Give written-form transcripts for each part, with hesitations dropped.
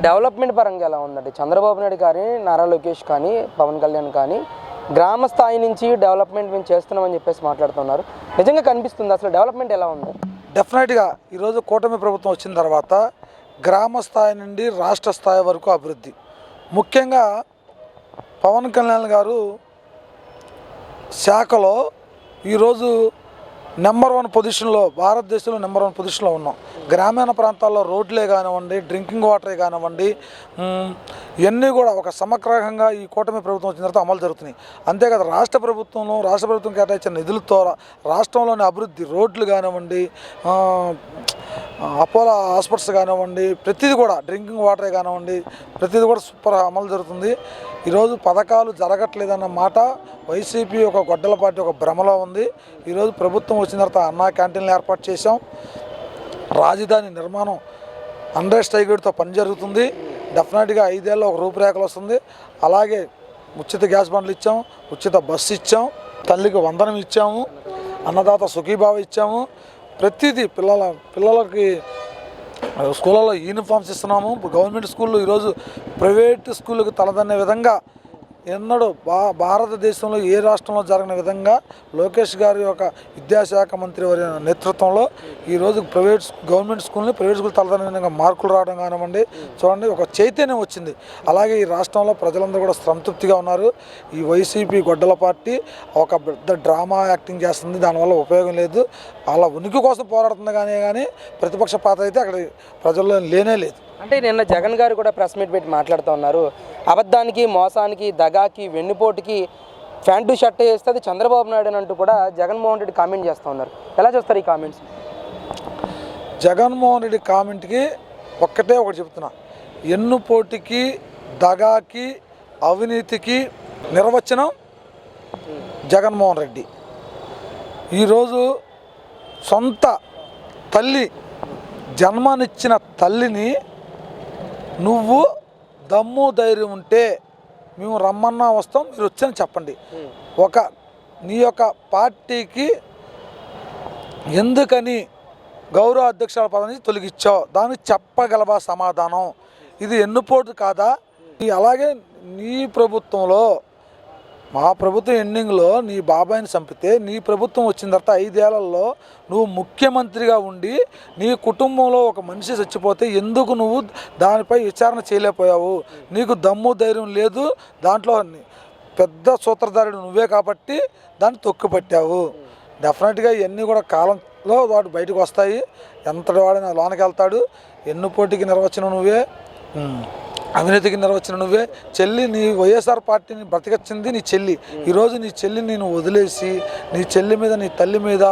Development పరంగా ఎలా ఉందండి? చంద్రబాబు నాయుడు కానీ, నారా లోకేష్ కానీ, పవన్ కళ్యాణ్ కానీ గ్రామ స్థాయి నుంచి డెవలప్మెంట్ మేము చేస్తున్నామని చెప్పేసి మాట్లాడుతున్నారు. నిజంగా కనిపిస్తుంది అసలు డెవలప్మెంట్ ఎలా ఉంది? డెఫినెట్గా ఈరోజు కూటమి ప్రభుత్వం వచ్చిన తర్వాత గ్రామ స్థాయి నుండి రాష్ట్ర స్థాయి వరకు అభివృద్ధి. ముఖ్యంగా పవన్ కళ్యాణ్ గారు శాఖలో ఈరోజు నెంబర్ 1 పొజిషన్లో, భారతదేశంలో నెంబర్ 1 పొజిషన్లో ఉన్నాం. గ్రామీణ ప్రాంతాల్లో రోడ్లే కానివ్వండి, డ్రింకింగ్ వాటరే కానివ్వండి, ఇవన్నీ కూడా ఒక సమగ్రంగా ఈ కూటమి ప్రభుత్వం వచ్చిన తర్వాత అమలు జరుగుతున్నాయి. అంతేకాదు రాష్ట్ర ప్రభుత్వం కేటాయించిన నిధులతో రాష్ట్రంలోని అభివృద్ధి, రోడ్లు కానివ్వండి, అపోలో హాస్పిటల్స్ కానివ్వండి, ప్రతిదీ కూడా డ్రింకింగ్ వాటరే కానివ్వండి, ప్రతిదీ కూడా సూపర్ అమలు జరుగుతుంది. ఈరోజు పథకాలు జరగట్లేదన్న మాట వైసీపీ ఒక గొడ్డల పార్టీ ఒక భ్రమలో ఉంది. ఈరోజు ప్రభుత్వం వచ్చిన తర్వాత అన్నా క్యాంటీన్లు ఏర్పాటు చేశాం. రాజధాని నిర్మాణం 100 స్టైగేడ్తో పని జరుగుతుంది. డెఫినెట్గా 5 ఏళ్ళలో ఒక రూపురేఖలు వస్తుంది. అలాగే ఉచిత గ్యాస్ బండ్లు ఇచ్చాము, ఉచిత బస్సు ఇచ్చాము, తల్లికి వందనం ఇచ్చాము, అన్నదాత సుఖీభావ ఇచ్చాము. ప్రతిదీ పిల్లలకి స్కూళ్ళలో యూనిఫామ్స్ ఇస్తున్నాము. గవర్నమెంట్ స్కూళ్ళు ఈరోజు ప్రైవేట్ స్కూళ్ళకి తలదన్నే విధంగా ఎన్నడూ భారతదేశంలో ఏ రాష్ట్రంలో జరిగిన విధంగా లోకేష్ గారి యొక్క విద్యాశాఖ మంత్రి వారి నేతృత్వంలో ఈరోజు గవర్నమెంట్ స్కూల్ని ప్రైవేట్ స్కూల్ తలదన్నే విధంగా మార్కులు రావడం కానివ్వండి, చూడండి ఒక చైతన్యం వచ్చింది. అలాగే ఈ రాష్ట్రంలో ప్రజలందరూ కూడా సంతృప్తిగా ఉన్నారు. ఈ వైసీపీ గొడ్డల పార్టీ ఒక పెద్ద డ్రామా యాక్టింగ్ చేస్తుంది, దానివల్ల ఉపయోగం లేదు. అలా ఉనికి కోసం పోరాడుతుంది కానీ ప్రతిపక్ష పాత్ర అయితే అక్కడ ప్రజల్లో లేనే లేదు. అంటే నిన్న జగన్ గారు కూడా ప్రెస్ మీట్ పెట్టి మాట్లాడుతూ ఉన్నారు, అబద్ధానికి, మోసానికి, దగాకి, వెన్నుపోటుకి ప్యాంటు షర్ట్ వేస్తే అది చంద్రబాబు నాయుడు అని అంటూ కూడా జగన్మోహన్ రెడ్డి కామెంట్ చేస్తూ ఉన్నారు. ఎలా చూస్తారు ఈ కామెంట్స్? జగన్మోహన్ రెడ్డి కామెంట్కి ఒకటి చెప్తున్నా, ఎన్నుపోటుకి, దగాకి, అవినీతికి నిర్వచనం జగన్మోహన్ రెడ్డి. ఈరోజు సొంత తల్లి, జన్మనిచ్చిన తల్లిని నువ్వు దమ్ము ధైర్యం ఉంటే మేము రమ్మన్నా వస్తాం, మీరు వచ్చని చెప్పండి. నీ యొక్క పార్టీకి ఎందుకని గౌరవ అధ్యక్షుల పదవిని తొలగించావు, దానికి చెప్పగలవా సమాధానం? ఇది ఎన్నుపోటు కాదా? అలాగే నీ ప్రభుత్వంలో, మా ప్రభుత్వం ఎండింగ్లో నీ బాబాయిని చంపితే, నీ ప్రభుత్వం వచ్చిన తర్వాత 5 ఏళ్లలో నువ్వు ముఖ్యమంత్రిగా ఉండి నీ కుటుంబంలో ఒక మనిషి చచ్చిపోతే ఎందుకు నువ్వు దానిపై విచారణ చేయలేకపోయావు? నీకు దమ్ము ధైర్యం లేదు. దాంట్లో పెద్ద సూత్రధారుడు నువ్వే కాబట్టి దాన్ని తొక్కిపట్టావు. డెఫినెట్గా ఇవన్నీ కూడా కాలంలో వాడు బయటకు వస్తాయి. ఎంతటి వాడిన లోనకి వెళ్తాడు. ఎన్నుపోటీకి నిర్వచనం నువ్వే, అవినీతికి నిర్వచనం నువ్వే. చెల్లి, నీ వైఎస్ఆర్ పార్టీని బ్రతికొచ్చింది నీ చెల్లి. ఈరోజు నీ చెల్లిని నేను వదిలేసి నీ చెల్లి మీద, నీ తల్లి మీద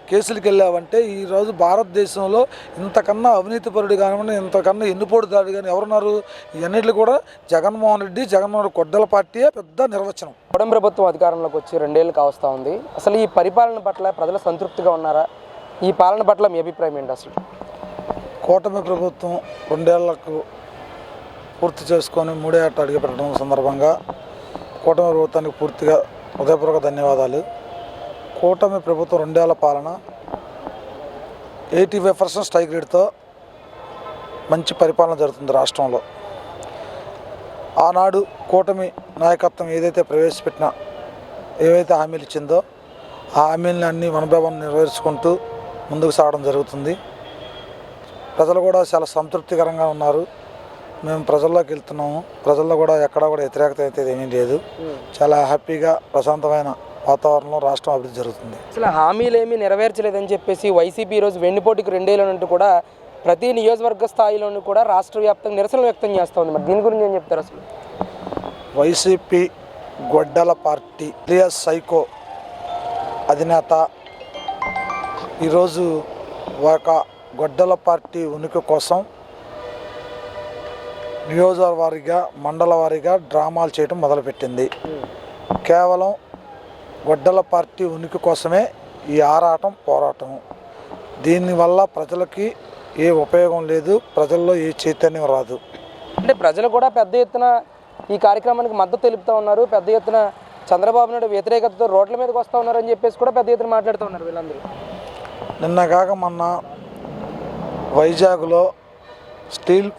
కేసులకు వెళ్ళావంటే ఈరోజు భారతదేశంలో ఇంతకన్నా అవినీతిపరుడు కానివ్వండి, ఇంతకన్నా ఎన్నుపోటుదారుడు కానీ ఎవరున్నారు? ఇవన్నిట్లు కూడా జగన్మోహన్ రెడ్డి గొడ్డల పార్టీయే పెద్ద నిర్వచనం. కూటమి ప్రభుత్వం అధికారంలోకి వచ్చి 2 ఏళ్ళు కావస్తూ ఉంది. అసలు ఈ పరిపాలన పట్ల ప్రజలు సంతృప్తిగా ఉన్నారా? ఈ పాలన పట్ల మీ అభిప్రాయం ఏంటి? అసలు కూటమి ప్రభుత్వం 2 ఏళ్లకు పూర్తి చేసుకొని 3వ ఏట అడుగుపెట్టడం సందర్భంగా కూటమి ప్రభుత్వానికి పూర్తిగా హృదయపూర్వక ధన్యవాదాలు. కూటమి ప్రభుత్వం 2 ఏళ్ల పాలన 85% స్ట్రైక్ రేట్తో మంచి పరిపాలన జరుగుతుంది రాష్ట్రంలో. ఆనాడు కూటమి నాయకత్వం ఏదైతే ప్రవేశపెట్టినా, ఏవైతే హామీలు ఇచ్చిందో ఆ హామీలని అన్నీ వనభవన్ నెరవేర్చుకుంటూ ముందుకు సాగడం జరుగుతుంది. ప్రజలు కూడా చాలా సంతృప్తికరంగా ఉన్నారు. మేము ప్రజల్లోకి వెళ్తున్నాము. ప్రజల్లో కూడా ఎక్కడా కూడా వ్యతిరేకత అయితే ఏమీ లేదు. చాలా హ్యాపీగా ప్రశాంతమైన వాతావరణంలో రాష్ట్రం అభివృద్ధి జరుగుతుంది. అసలు హామీలు ఏమీ నెరవేర్చలేదని చెప్పేసి వైసీపీ ఈరోజు వెన్నుపోటుకి 2 ఏళ్ళనంటూ కూడా ప్రతి నియోజకవర్గ స్థాయిలోనూ కూడా రాష్ట్ర వ్యాప్తంగా నిరసనలు వ్యక్తం చేస్తూ ఉంది. మరి దీని గురించి ఏం చెప్తారు? అసలు వైసీపీ గొడ్డల పార్టీ సైకో అధినేత ఈరోజు ఒక గొడ్డల పార్టీ ఉనికి కోసం నియోజకవర్గ వారీగా, మండల వారీగా డ్రామాలు చేయడం మొదలుపెట్టింది. కేవలం గొడ్డల పార్టీ ఉనికి కోసమే ఈ ఆరాటం, పోరాటం. దీనివల్ల ప్రజలకి ఏ ఉపయోగం లేదు, ప్రజల్లో ఏ చైతన్యం రాదు. అంటే ప్రజలు కూడా పెద్ద ఎత్తున ఈ కార్యక్రమానికి మద్దతు తెలుపుతూ ఉన్నారు. పెద్ద ఎత్తున చంద్రబాబు నాయుడు వ్యతిరేకతతో రోడ్ల మీదకి వస్తూ ఉన్నారు అని చెప్పేసి కూడా పెద్ద ఎత్తున మాట్లాడుతూ ఉన్నారు వీళ్ళందరూ. నిన్న కాక మొన్న వైజాగ్లో స్టీల్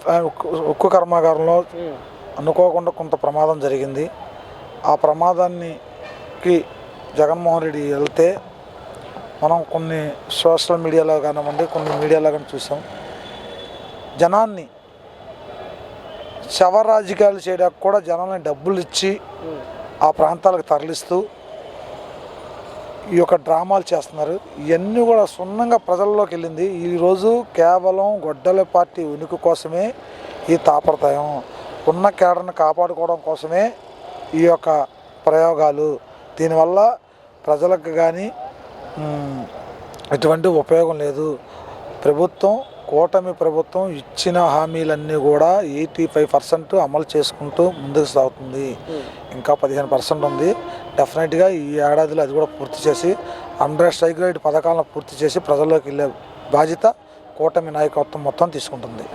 ఉక్కు కర్మాగారంలో అనుకోకుండా కొంత ప్రమాదం జరిగింది. ఆ ప్రమాదానికి జగన్మోహన్ రెడ్డి వెళ్తే మనం కొన్ని సోషల్ మీడియాలో కానివ్వండి, కొన్ని మీడియాలో కానీ చూసాం. జనాన్ని శవ రాజకీయాలు చేయడానికి కూడా జనాన్ని డబ్బులు ఇచ్చి ఆ ప్రాంతాలకు తరలిస్తూ ఈ యొక్క డ్రామాలు చేస్తున్నారు. ఇవన్నీ కూడా సున్నంగా ప్రజల్లోకి వెళ్ళింది. ఈరోజు కేవలం గొడ్డల పార్టీ ఉనికి కోసమే ఈ తాపడతాయం, ఉన్న కేడర్ని కాపాడుకోవడం కోసమే ఈ యొక్క ప్రయోగాలు. దీనివల్ల ప్రజలకు కానీ ఎటువంటి ఉపయోగం లేదు. కూటమి ప్రభుత్వం ఇచ్చిన హామీలన్నీ కూడా 85% అమలు చేసుకుంటూ ముందుకు సాగుతుంది. ఇంకా 15% ఉంది. డెఫినెట్గా ఈ ఏడాదిలో అది కూడా పూర్తి చేసి 100 స్ట్రైక్ రేట్ పథకాలను పూర్తి చేసి ప్రజల్లోకి వెళ్ళే బాధ్యత కూటమి నాయకత్వం మొత్తం తీసుకుంటుంది.